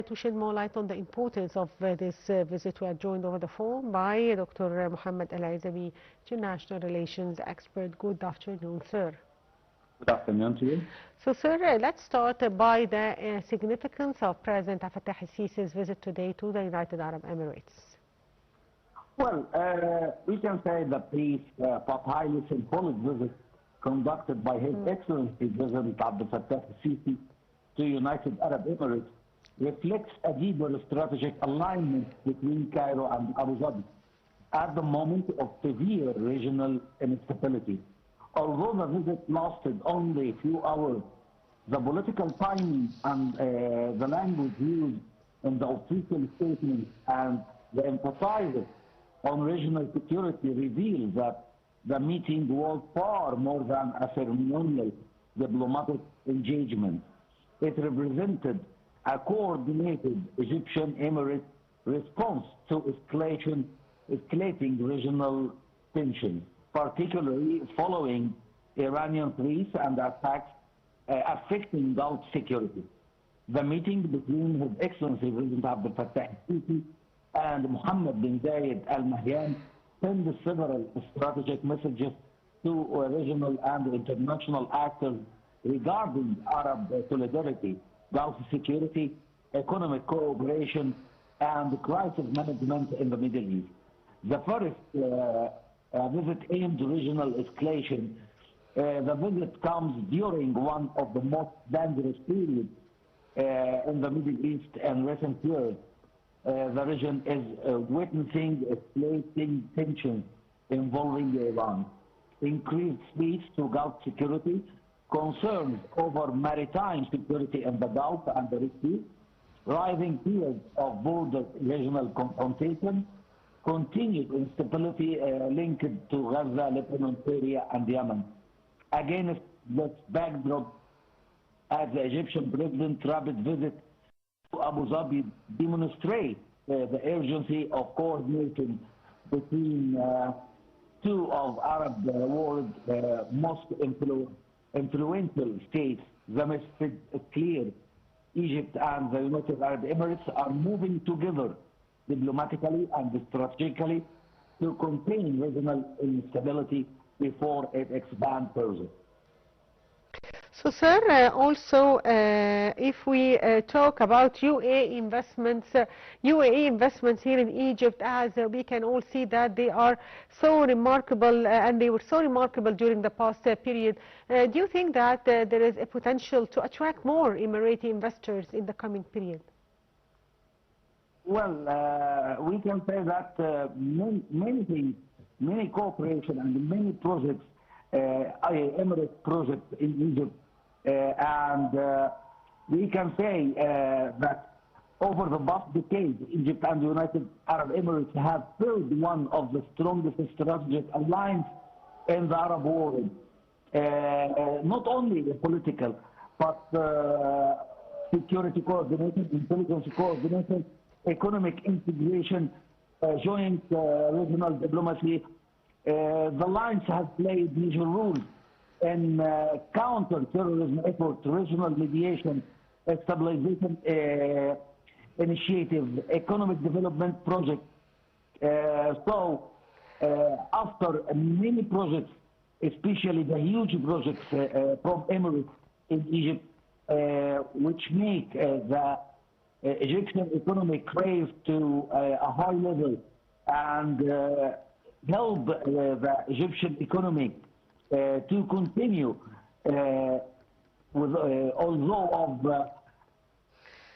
To shed more light on the importance of this visit, we are joined over the phone by Dr. Mohamed El Ezaby, International Relations Expert. Good afternoon, sir. Good afternoon to you. So, sir, let's start by the significance of President Abdel Fattah el-Sisi's visit today to the United Arab Emirates. Well, we can say that this highly symbolic visit conducted by His Excellency President Abdel Fattah el-Sisi to United Arab Emirates reflects a deeper strategic alignment between Cairo and Abu Dhabi at the moment of severe regional instability. Although the visit lasted only a few hours, the political timing and the language used in the official statement and the emphasis on regional security reveal that the meeting was far more than a ceremonial diplomatic engagement. It represented a coordinated Egyptian Emirate response to escalating regional tensions, particularly following Iranian threats and attacks affecting Gulf security. The meeting between His Excellency President Abdel Fattah el-Sisi and Mohammed bin Zayed Al Nahyan sent several strategic messages to regional and international actors regarding Arab solidarity, Gulf security, economic cooperation, and crisis management in the Middle East. The first visit aimed regional escalation. The visit comes during one of the most dangerous periods in the Middle East in recent years. The region is witnessing escalating tensions involving Iran, increased threats to Gulf security, concerns over maritime security in the Gulf and the Red Sea, rising fears of border regional confrontation, continued instability linked to Gaza, Lebanon, Syria, and Yemen. Against this backdrop, as the Egyptian President's rapid visit to Abu Dhabi demonstrates the urgency of coordination between two of Arab world's most influential states. The message is clear. Egypt and the United Arab Emirates are moving together diplomatically and strategically to contain regional instability before it expands further. So, sir, also, if we talk about UAE investments here in Egypt, as we can all see that they are so remarkable, and they were so remarkable during the past period. Do you think that there is a potential to attract more Emirati investors in the coming period? Well, we can say that many things, many cooperation and many projects, Emirates projects in Egypt, and we can say that over the past decade, Egypt and the United Arab Emirates have built one of the strongest strategic alliances in the Arab world, not only political, but security coordination, intelligence coordination, economic integration, joint regional diplomacy. The alliance has played major roles in counter-terrorism efforts, regional mediation, stabilization initiative, economic development projects. So, after many projects, especially the huge projects from Emirates in Egypt, which make the Egyptian economy crave to a high level and help the Egyptian economy to continue with although of the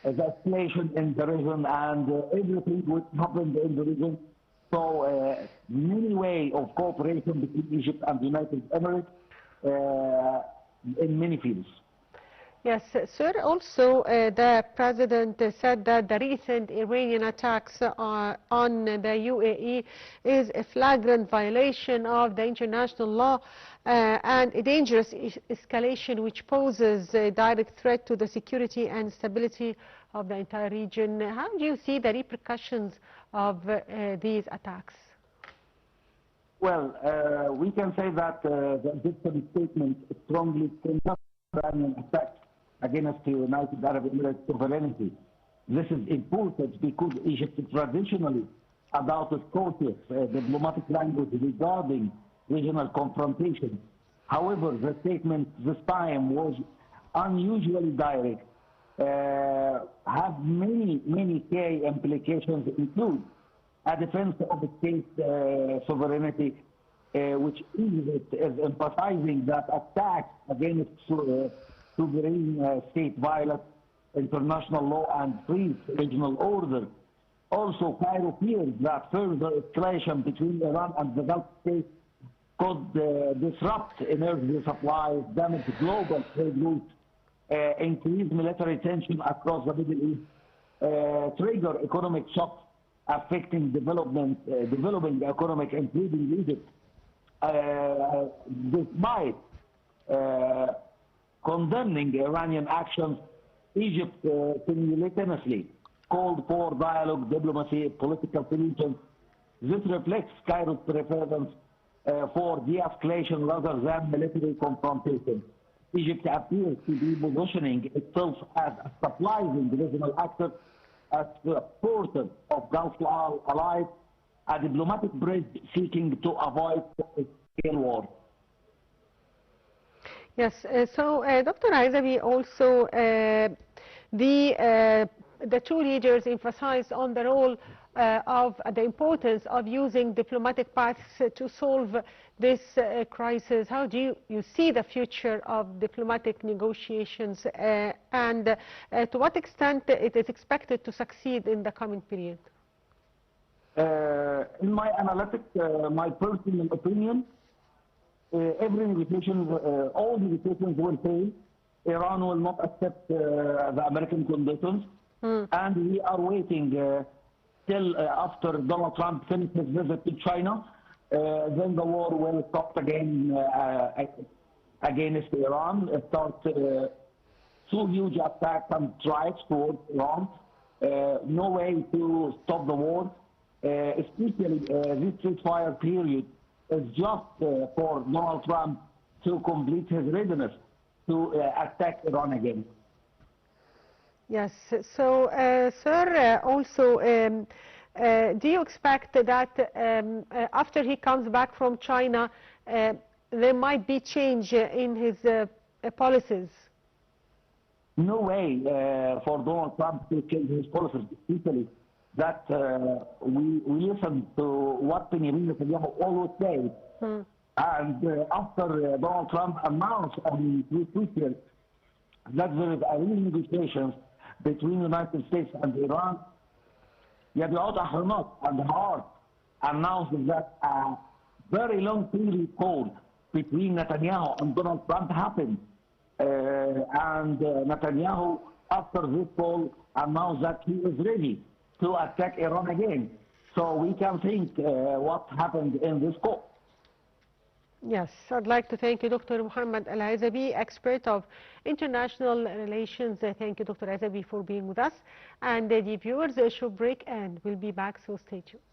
escalation in the region and everything which happened in the region. So many ways of cooperation between Egypt and the United Emirates in many fields. Yes, sir. Also, the President said that the recent Iranian attacks on the UAE is a flagrant violation of the international law and a dangerous escalation which poses a direct threat to the security and stability of the entire region. How do you see the repercussions of these attacks? Well, we can say that the Egyptian statement strongly condemns Iranian attacks against the United Arab Emirates sovereignty This is important because Egypt traditionally adopted cautious diplomatic language regarding regional confrontation. However, the statement this time was unusually direct, have many key implications, include a defense of state sovereignty, which Egypt is emphasizing that attacks against sovereign state violate international law and free regional order. Also, Cairo fears that further escalation between Iran and the Gulf states could disrupt energy supplies, damage global trade routes, increase military tension across the Middle East, trigger economic shocks affecting developing economic, including Egypt. Despite condemning Iranian actions, Egypt simultaneously called for dialogue, diplomacy, political solutions. This reflects Cairo's preference for de-escalation rather than military confrontation. Egypt appears to be positioning itself as a stabilizing regional actor, as a supporter of Gulf allies, a diplomatic bridge seeking to avoid a scale war. Yes, so Dr. Ezaby, also the two leaders emphasized on the role of the importance of using diplomatic paths to solve this crisis. How do you see the future of diplomatic negotiations, and to what extent it is expected to succeed in the coming period? In my analytic, my personal opinion, every negotiation, all negotiations will fail. Iran will not accept the American conditions, and we are waiting till after Donald Trump finishes his visit to China. Then the war will start again against Iran. Start two huge attacks and strikes towards Iran. No way to stop the war, especially this ceasefire period is just for Donald Trump to complete his readiness to attack Iran again. Yes, so sir, also do you expect that after he comes back from China there might be change in his policies? No way for Donald Trump to change his policies, especially that we listen to what Benjamin Netanyahu always says. And after Donald Trump announced on Twitter that there is a real negotiations between the United States and Iran, Yabi'ud Ahronot and Hart announced that a very long period call between Netanyahu and Donald Trump happened. And Netanyahu, after this call, announced that he is ready to attack Iran again. So we can think what happened in this call. Yes, I'd like to thank you, Dr. Mohamed El Ezaby, expert of international relations. Thank you, Dr. Ezaby, for being with us. And the viewers should break and we'll be back, so stay tuned.